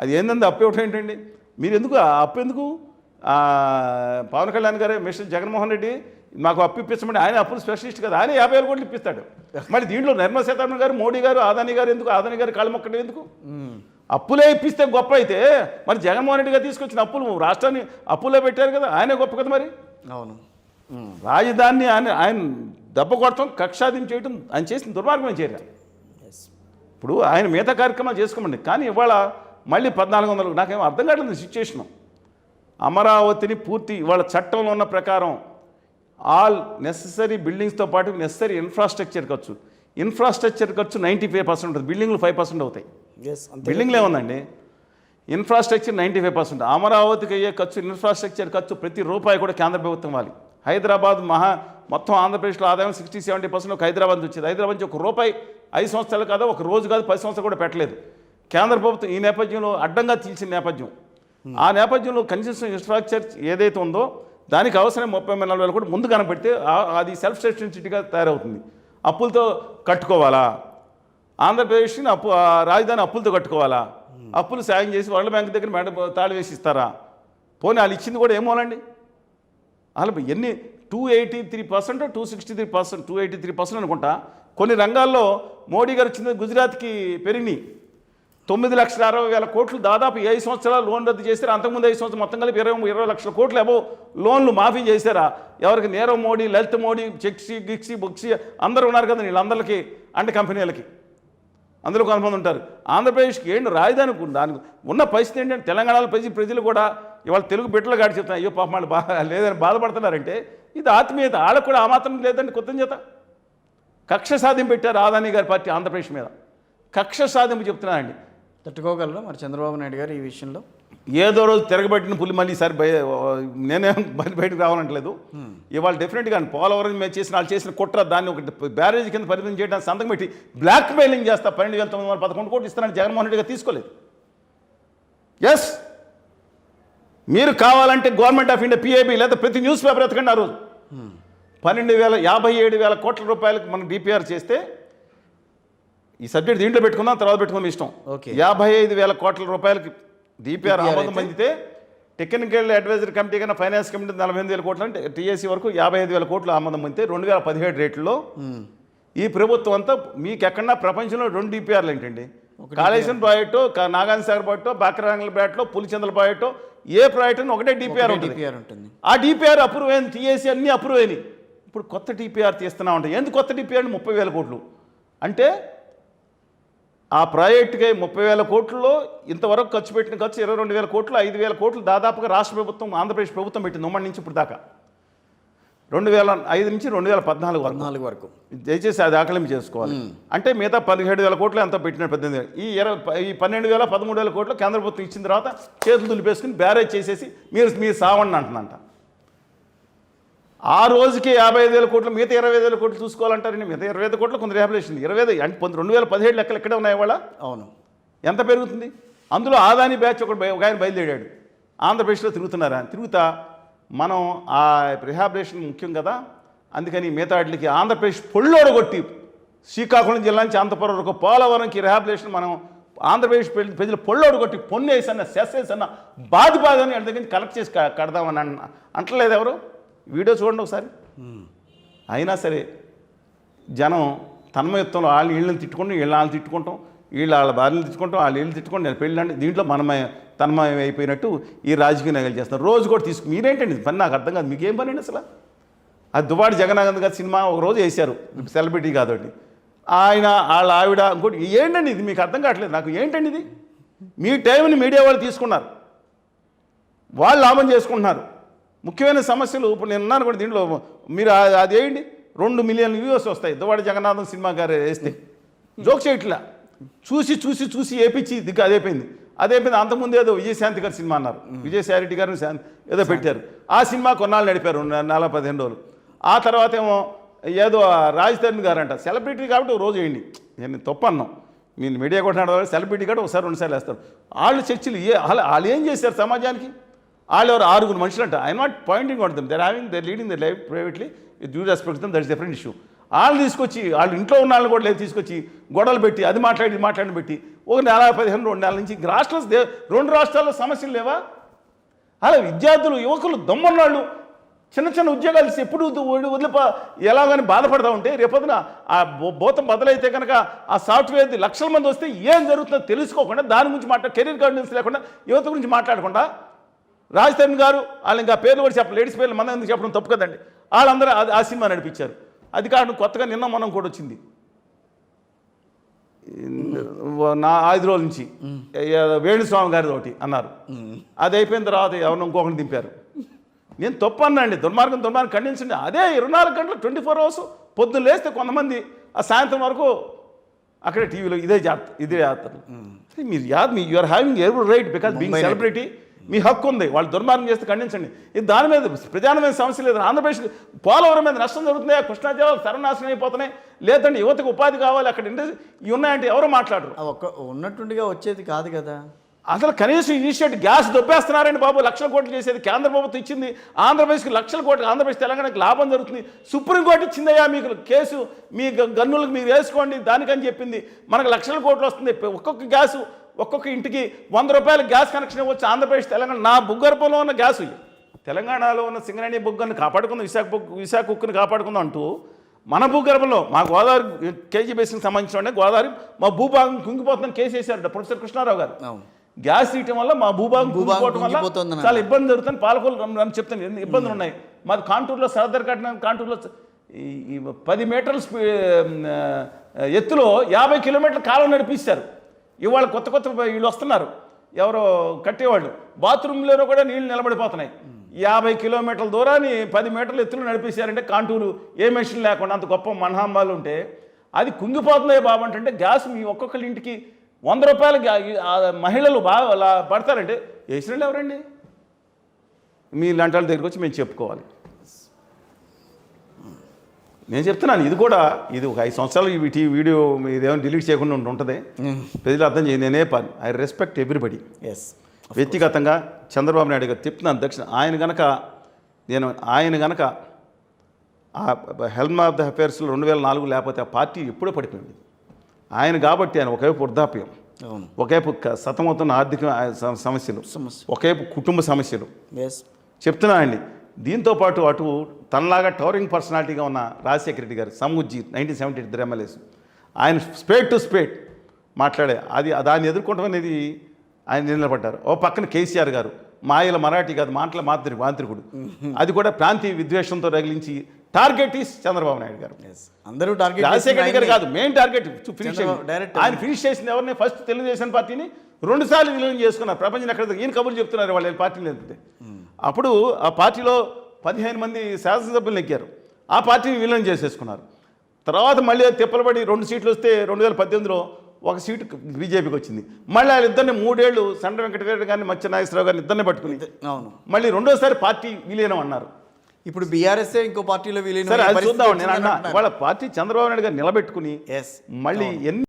అది ఏంటంటే అప్పు ఇవ్వటం ఏంటండి? మీరు ఎందుకు ఆ అప్పు ఎందుకు? పవన్ కళ్యాణ్ గారే మిస్టర్ జగన్మోహన్ రెడ్డి మాకు అప్పు ఇప్పించమంటే ఆయన అప్పులు స్పెషలిస్ట్ కదా, ఆయన 50,000 కోట్లు ఇప్పిస్తాడు. మళ్ళీ దీంట్లో నిర్మలా సీతారామన్ గారు, మోడీ గారు, అదానీ గారు ఎందుకు? అదానీ గారు కాళ్ళు మొక్కడం ఎందుకు? అప్పులే ఇప్పిస్తే గొప్ప అయితే మరి జగన్మోహన్ రెడ్డి గారు తీసుకొచ్చిన అప్పులు రాష్ట్రాన్ని అప్పుల్లో పెట్టారు కదా, ఆయనే గొప్ప కదా. మరి అవును, రాజధానిని ఆయన దెబ్బ కొడతాం, కక్షాదిం చేయటం ఆయన చేసిన దుర్మార్గం చేయరా. ఇప్పుడు ఆయన మిగతా కార్యక్రమాలు చేసుకోమండి, కానీ ఇవాళ మళ్ళీ 1400. నాకేమో అర్థం కావట్లేదు సిచ్యువేషను. అమరావతిని పూర్తి ఇవాళ చట్టంలో ఉన్న ప్రకారం ఆల్ నెససరీ బిల్డింగ్స్తో పాటు నెససరీ ఇన్ఫ్రాస్ట్రక్చర్ ఖర్చు 95% ఉంటుంది, బిల్డింగ్లు 5% అవుతాయి. బిల్డింగ్లు ఏముందండి, ఇన్ఫ్రాస్ట్రక్చర్ 95%. అమరావతికి అయ్యే ఖర్చు, ఇన్ఫ్రాస్ట్రక్చర్ ఖర్చు ప్రతి రూపాయి కూడా కేంద్ర ప్రభుత్వం ఇవ్వాలి. హైదరాబాద్ మొత్తం ఆంధ్రప్రదేశ్లో ఆదాయం 60-70% ఒక హైదరాబాద్ నుంచి వచ్చేది. హైదరాబాద్ నుంచి ₹1 5 సంవత్సరాలు కాదు, ఒక రోజు కాదు, 10 సంవత్సరాలు కూడా పెట్టలేదు కేంద్ర ప్రభుత్వం. ఈ నేపథ్యంలో అడ్డంగా తీల్చిన నేపథ్యం, ఆ నేపథ్యంలో కన్స్ట్రక్షన్ ఇన్ఫ్రాస్ట్రక్చర్ ఏదైతే ఉందో దానికి అవసరం 30,000-40,000 కూడా ముందు కనబెడితే అది సెల్ఫ్ సస్టైనబిలిటీగా తయారవుతుంది. అప్పులతో కట్టుకోవాలా? ఆంధ్రప్రదేశ్ని రాజధాని అప్పులతో కట్టుకోవాలా? అప్పులు సాయం చేసి వరల్డ్ బ్యాంక్ దగ్గర తాళి వేసి ఇస్తారా? పోనీ వాళ్ళు ఇచ్చింది కూడా ఏమోనండి. అలా ఎన్ని 283%, 263%, 283% అనుకుంటా. కొన్ని రంగాల్లో మోడీ గారు వచ్చింది గుజరాత్కి పెరిగినాయి. 9,60,000 కోట్లు దాదాపు 5 సంవత్సరాలు లోన్ రద్దు చేశారు. అంతకుముందు 5 సంవత్సరాలు మొత్తం కలిపి 20 లక్షల కోట్లు అబో లోన్లు మాఫీ చేశారా? ఎవరికి? నీరవ్ మోడీ, లలిత్ మోడీ, గిక్సీ బుక్సీ అందరూ ఉన్నారు కదా, వీళ్ళందరికీ అంటే కంపెనీలకి అందులో కొంతమంది ఉంటారు. ఆంధ్రప్రదేశ్కి ఏంటి రాజధాని దానికి ఉన్న పరిస్థితి ఏంటంటే తెలంగాణలో ప్రజలు కూడా ఇవాళ తెలుగు బిడ్డలు గాడి చెప్తున్నారు, అయ్యో పాప వాళ్ళు లేదని బాధపడుతున్నారంటే ఇది ఆత్మీయత. వాళ్ళకు కూడా ఆ మాత్రం లేదండి కృతజ్ఞత. కక్ష సాధింపు పెట్టారు అదానీ గారి పార్టీ ఆంధ్రప్రదేశ్ మీద. కక్ష సాధింపు చెప్తున్నానండి. తట్టుకోగలరా మరి చంద్రబాబు నాయుడు గారు ఈ విషయంలో? ఏదో రోజు తిరగబెట్టిన పులి మళ్ళీ ఈసారి నేనేం బయటకు రావాలంటలేదు. ఇవాళ డెఫినెట్గా పోలవరం మేము వాళ్ళు చేసిన కుట్ర దాన్ని ఒక బ్యారేజ్ కింద పరిమితం చేయడానికి సంతకం పెట్టి బ్లాక్ మెయిలింగ్ చేస్తా 12,911 కోట్లు ఇస్తానని జగన్మోహన్ రెడ్డి గారు తీసుకోలేదు. ఎస్, మీరు కావాలంటే గవర్నమెంట్ ఆఫ్ ఇండియా PIB లేదా ప్రతి న్యూస్ పేపర్ ఎత్తకండి. ఆ రోజు 57,000 కోట్ల రూపాయలకు మనం DPR చేస్తే, ఈ సబ్జెక్ట్ దీంట్లో పెట్టుకుందాం, తర్వాత పెట్టుకుని ఇష్టం. 55,000 కోట్ల రూపాయలకి DPR ఆమోదం పొందితే టెక్నికల్ అడ్వైజరీ కమిటీ కన్నా ఫైనాన్స్ కమిటీ 48,000 కోట్లు అంటే TAC వరకు 55,000 కోట్లు ఆమోదం పొందితే 2017 రేట్లలో ఈ ప్రభుత్వం అంతా మీకు ఎక్కడన్నా ప్రపంచంలో 2 DPRలు ఏంటండి? Kaleshwaram project, Nagarjuna Sagar project, Bhakra Nangal project, Pulichintala project, ఏ ప్రాజెక్టు ఒకటే DPR ఉంటుంది. ఆ DPR అప్రూవ్ అయింది, TAC అన్నీ అప్రూవ్ అయినాయి. ఇప్పుడు కొత్త DPR తీస్తున్నా ఉంటాయి. ఎందుకు కొత్త DPR? 30,000 కోట్లు అంటే ఆ ప్రాజెక్టుకి 30,000 కోట్లలో ఇంతవరకు ఖర్చు పెట్టిన ఖర్చు 22,000 కోట్లు, 5,000 కోట్లు దాదాపుగా రాష్ట్ర ప్రభుత్వం ఆంధ్రప్రదేశ్ ప్రభుత్వం పెట్టింది ఉమ్మడి నుంచి ఇప్పుడు దాకా 2005 నుంచి 2014 వరకు. దయచేసి అది ఆకలింపు చేసుకోవాలి. అంటే మిగతా 17,000 కోట్లు ఎంత పెట్టిన 18,000, ఈ 12,000 13,000 కోట్లు కేంద్ర ప్రభుత్వం ఇచ్చిన తర్వాత చేతులు దులిపేసుకుని బ్యారేజ్ చేసేసి మీరు సావండి అంటుందంట. ఆ రోజుకి 55,000 కోట్లు, మిగతా 25,000 కోట్లు చూసుకోవాలంటారండి. మిగతా 25 కోట్లు కొంత రిహాబిలిటేషన్ 25 అంటే 2017 లెక్కలు ఎక్కడే ఉన్నాయి వాళ్ళ. అవును, ఎంత పెరుగుతుంది? అందులో ఆదాని బ్యాచ్ ఒక ఆయన బయలుదేరాడు, ఆంధ్రప్రదేశ్లో తిరుగుతున్నారా? తిరుగుతా మనం ఆ రిహాబిలిటేషన్ ముఖ్యం కదా, అందుకని మిగతా వాటికి ఆంధ్రప్రదేశ్ పొళ్ళోడగొట్టి శ్రీకాకుళం జిల్లా నుంచి అనంతపురం వరకు పోలవరంకి రిహాబిలిటేషన్ మనం ఆంధ్రప్రదేశ్ ప్రజలు పొళ్ళోడగొట్టి పొన్ను వేసన్న సెస్ వేసన్న బాధని వాళ్ళ దగ్గర నుంచి కలెక్ట్ చేసి కడదామని అంటలేదు ఎవరు? వీడియో చూడండి ఒకసారి. అయినా సరే జనం తన్మయత్వంలో వాళ్ళని వీళ్ళని తిట్టుకుంటాం, వాళ్ళని తిట్టుకుంటాం, వాళ్ళ భార్యలు తిట్టుకుంటాం, వీళ్ళు తిట్టుకుంటాం, నేను పెళ్ళండి దీంట్లో తన్మయం అయిపోయినట్టు ఈ రాజకీయ నగలు చేస్తున్నారు. రోజు కూడా మీరేంటండి పని? నాకు అర్థం కాదు. మీకేం పని అండి అసలు? అది దుబాటి జగన్నాథ్ గారి సినిమా ఒక రోజు వేశారు, సెలబ్రిటీ కాదండి ఆయన, వాళ్ళ ఆవిడ, ఇంకోటి. ఏంటండి ఇది? మీకు అర్థం కావట్లేదు నాకు. ఏంటండి ఇది? మీ టైంని మీడియా వాళ్ళు తీసుకున్నారు, వాళ్ళు లాభం చేసుకుంటున్నారు. ముఖ్యమైన సమస్యలు ఇప్పుడు నేను ఉన్నాను కూడా దీంట్లో. మీరు అది వేయండి, 2 మిలియన్ వ్యూవర్స్ వస్తాయి. దువాడి జగన్నాథం సినిమా గారు వేస్తే జోక్ చేయట్లా, చూసి ఏపించి దిగ్గు అదైపోయింది. అంతకుముందు ఏదో విజయశాంతి గారి సినిమా అన్నారు, విజయశాంతి గారు ఏదో పెట్టారు. ఆ సినిమా కొన్నాళ్ళు నడిపారు, 15 రోజులు. ఆ తర్వాత ఏమో ఏదో రాజధాని గారు అంట, సెలబ్రిటీ కాబట్టి ఒక రోజు వేయండి. నేను తప్పు అన్నాం, మీరు మీడియా కూడా నడవాలి, సెలబ్రిటీ కాబట్టి ఒకసారి 2 సార్లు వేస్తారు. వాళ్ళు చర్చలు వాళ్ళు ఏం చేశారు సమాజానికి? వాళ్ళు ఎవరు 6 మనుషులు అంట. I not pointing out them, they're leading their life privately with due respect them, that is different issue. వాళ్ళని తీసుకొచ్చి వాళ్ళు ఇంట్లో ఉన్న వాళ్ళని కూడా లేదు తీసుకొచ్చి గొడవలు పెట్టి అది మాట్లాడి పెట్టి ఒక నెల 15 2 నెలల నుంచి రాష్ట్రం 2 రాష్ట్రాల్లో సమస్యలు లేవా? అలా విద్యార్థులు యువకులు దమ్మున్నాళ్ళు చిన్న ఉద్యోగాలు ఎప్పుడు ఎలాగని బాధపడతా ఉంటే రేపొద్దున ఆ భూతం బదులైతే కనుక ఆ సాఫ్ట్వేర్ లక్షల మంది వస్తే ఏం జరుగుతుందో తెలుసుకోకుండా దాని గురించి కెరీర్ గైడెన్స్ లేకుండా యువత గురించి మాట్లాడకుండా రాజధాని గారు వాళ్ళు ఇంకా పేర్లు కూడా చెప్పాలి, లేడీస్ పేర్లు మన ఎందుకు చెప్పడం తప్పు కదండి. వాళ్ళందరూ ఆ సినిమా నడిపించారు. అది కాకుండా కొత్తగా నిన్న మనం కూడా వచ్చింది నా 5 రోజుల నుంచి వేణుస్వామి గారిది ఒకటి అన్నారు. అది అయిపోయిన తర్వాత ఎవరినో ఇంకొకరిని దింపారు. నేను తప్పు అన్నాండి, దుర్మార్గం ఖండించండి. అదే 24 గంటలు 24 అవర్స్ పొద్దున్న లేస్తే కొంతమంది ఆ సాయంత్రం వరకు అక్కడే టీవీలో ఇదే చేస్తారు. మీరు you are having every right because being celebrity, మీ హక్కు ఉంది. వాళ్ళు దుర్మార్గం చేస్తే ఖండించండి. ఇది దాని మీద ప్రధానమైన సమస్య లేదు. ఆంధ్రప్రదేశ్ పోలవరం మీద నష్టం జరుగుతున్నాయి, కృష్ణా జిల్లాలు సర్వనాశనం అయిపోతున్నాయి, లేదంటే యువతకు ఉపాధి కావాలి, అక్కడ ఇవి ఉన్నాయంటే ఎవరు మాట్లాడరు. ఉన్నట్టుండిగా వచ్చేది కాదు కదా. అసలు కనీసం ఇనిషియేట్ గ్యాస్ దొబ్బేస్తున్నారండి బాబు. లక్షల కోట్లు చేసేది కేంద్ర ప్రభుత్వం ఇచ్చింది, ఆంధ్రప్రదేశ్కి లక్షల కోట్లు, ఆంధ్రప్రదేశ్ తెలంగాణకి లాభం జరుగుతుంది. సుప్రీంకోర్టు ఇచ్చిందయ్యా మీకు కేసు, మీ గన్నులకు మీరు వేసుకోండి దానికని చెప్పింది. మనకు లక్షల కోట్లు వస్తుంది. ఒక్కొక్క ఇంటికి 100 రూపాయల గ్యాస్ కనెక్షన్ ఇవ్వచ్చు. ఆంధ్రప్రదేశ్ తెలంగాణ నా భూగర్భంలో ఉన్న గ్యాసు, తెలంగాణలో ఉన్న సింగరేణి బొగ్గను కాపాడుకుందాం, విశాఖ ఉక్కుని కాపాడుకుందాం అంటూ మన భూగర్భంలో మా గోదావరి కేజీ బేసిన్కి సంబంధించిన గోదావరి మా భూభాగం కుంగిపోతుందని కేసు వేశారు ప్రొఫెసర్ కృష్ణారావు గారు. గ్యాస్ తీయటం వల్ల మా భూభాగం కుంగిపోవటం వల్ల చాలా ఇబ్బంది జరుగుతుంది. పాలకొల్లు చెప్తాను ఇబ్బందులు ఉన్నాయి. మాది కాంటూరులో సరదర్ కట్టిన కాంటూరులో 10 మీటర్ల ఎత్తులో 50 కిలోమీటర్ల కాలం నడిపిస్తారు. ఇవాళ కొత్త వీళ్ళు వస్తున్నారు, ఎవరో కట్టేవాళ్ళు, బాత్రూంలో కూడా నీళ్ళు నిలబడిపోతున్నాయి. 50 కిలోమీటర్ల దూరాన్ని 10 మీటర్ల ఎత్తులు నడిపేశారంటే కాంటూరు ఏ మెషిన్ లేకుండా అంత గొప్ప మన్హాంబాలు ఉంటే అది కుంగిపోతున్నాయి బాబు అంటే గ్యాస్ మీ ఒక్కొక్కరి ఇంటికి 100 రూపాయలు మహిళలు బాగా అలా పడతారంటే వేసినట్లు ఎవరండి? మీ లాంటి వాళ్ళ దగ్గరికి వచ్చి మేము చెప్పుకోవాలి. నేను చెప్తున్నాను, ఇది ఒక 5 సంవత్సరాలు వీడియో ఇదేమో డిలీట్ చేయకుండా ఉంటుంది. ప్రజలు అర్థం చేయండి. నేనే పని ఐ రెస్పెక్ట్ ఎవ్రీబడి. వ్యక్తిగతంగా చంద్రబాబు నాయుడు గారు చెప్తున్నాను ఆయన గనక ఆ హెల్మ్ ఆఫ్ ద అఫేర్స్లో 2004 లేకపోతే ఆ పార్టీ ఎప్పుడో పడిపోయింది. ఆయన కాబట్టి ఆయన ఒకవైపు వృద్ధాప్యం, ఒకవైపు సతమవుతున్న ఆర్థిక సమస్యలు, ఒకవైపు కుటుంబ సమస్యలు చెప్తున్నా అండి. దీంతోపాటు అటు తనలాగా టవరింగ్ పర్సనాలిటీగా ఉన్న రాజశేఖర రెడ్డి గారు, సమ్ముజ్జీ 1978 ఎమ్మెల్యేస్, ఆయన స్పేట్ టు స్పేట్ మాట్లాడే దాన్ని ఎదుర్కోవడం అనేది ఆయన నిలబడ్డారు. ఓ పక్కన కేసీఆర్ గారు మాయల మరాఠీ కాదు మాటల మాంత్రికుడు, అది కూడా ప్రాంతీయ విద్వేషంతో రగిలించి టార్గెట్ ఈస్ చంద్రబాబు నాయుడు గారు. అందరూ టార్గెట్ రాజశేఖర రెడ్డి గారు కాదు, మెయిన్ టార్గెట్ ఫినిష్. ఆయన ఫినిష్ చేసింది ఎవరిని? ఫస్ట్ తెలుగుదేశం పార్టీని 2 సార్లు విలీనం చేసుకున్నారు. ప్రపంచం ఎక్కడ ఈయన కబుర్లు చెప్తున్నారు వాళ్ళు పార్టీలు వెళ్తే. అప్పుడు ఆ పార్టీలో 15 మంది శాసనసభ్యులు ఎక్కారు, ఆ పార్టీని విలీనం చేసేసుకున్నారు. తర్వాత మళ్ళీ తిప్పలబడి 2 సీట్లు వస్తే 2018లో 1 సీటు బీజేపీకి వచ్చింది. మళ్ళీ వాళ్ళిద్దరిని 3 ఏళ్ళు సండ వెంకటరెడ్డి గారిని మత్స్య నాగేశ్వరరావు గారిని ఇద్దరిని పట్టుకుని మళ్ళీ 2వ పార్టీ విలీనం అన్నారు. ఇప్పుడు బీఆర్ఎస్ఏ ఇంకో పార్టీలో విలీనం. సరే అది చూద్దాం. నేను అన్నా వాళ్ళ పార్టీ చంద్రబాబు నాయుడు గారు నిలబెట్టుకుని మళ్ళీ ఎన్ని